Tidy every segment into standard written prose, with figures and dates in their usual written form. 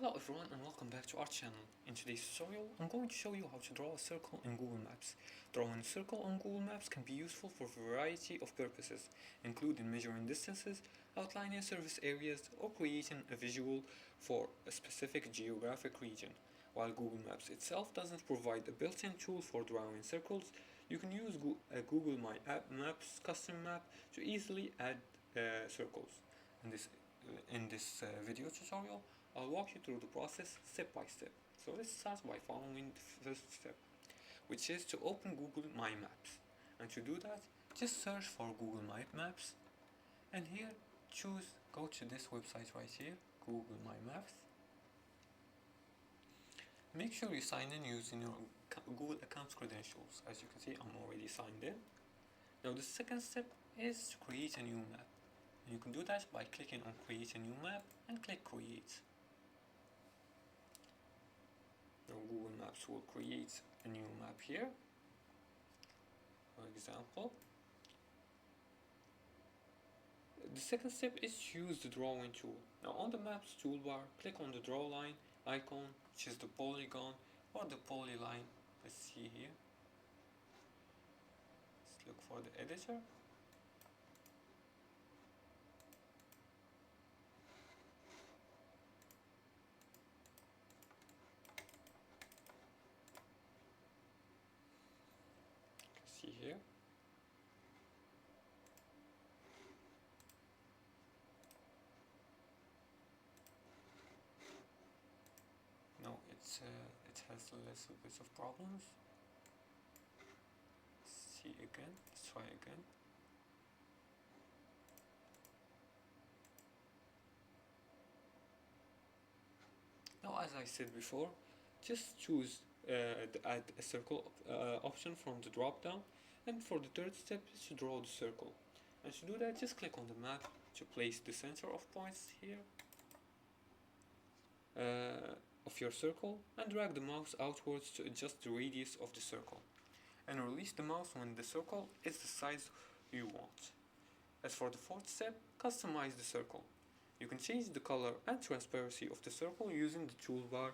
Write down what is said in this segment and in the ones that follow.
Hello everyone and welcome back to our channel. In today's tutorial, I'm going to show you how to draw a circle in Google Maps. Drawing a circle on Google Maps can be useful for a variety of purposes, including measuring distances, outlining service areas, or creating a visual for a specific geographic region. While Google Maps itself doesn't provide a built-in tool for drawing circles, you can use Google Maps custom map to easily add circles. In this video tutorial, I'll walk you through the process step by step. So let's start by following the first step, which is to open Google My Maps. And to do that, just search for Google My Maps, and here go to this website right here, Google My Maps. Make sure you sign in using your Google account's credentials. As you can see, I'm already signed in. Now the second step is to create a new map. And you can do that by clicking on create a new map and click create. Now Google Maps will create a new map here. For example, the second step is to use the drawing tool. Now on the maps toolbar, click on the draw line icon, which is the polygon or the polyline. Let's see here. Let's look for the editor. See here. No, it has a little bit of problems. Let's see again. Let's try again. Now, as I said before, just choose the add a circle option from the drop down, and for the third step is to draw the circle. And to do that, just click on the map to place the center of points here of your circle, and drag the mouse outwards to adjust the radius of the circle, and release the mouse when the circle is the size you want. As for the fourth step, customize the circle. You can change the color and transparency of the circle using the toolbar,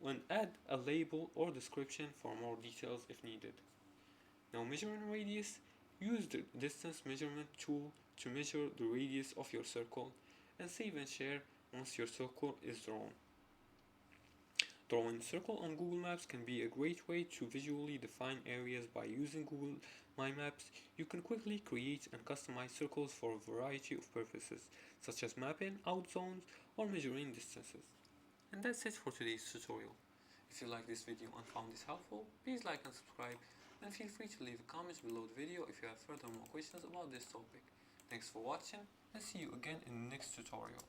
and add a label or description for more details if needed. Now measuring radius, use the distance measurement tool to measure the radius of your circle, and save and share once your circle is drawn. Drawing a circle on Google Maps can be a great way to visually define areas. By using Google My Maps, you can quickly create and customize circles for a variety of purposes, such as mapping out zones or measuring distances. And that's it for today's tutorial. If you like this video and found this helpful, please like and subscribe, and feel free to leave comments below the video if you have further more questions about this topic. Thanks for watching, and see you again in the next tutorial.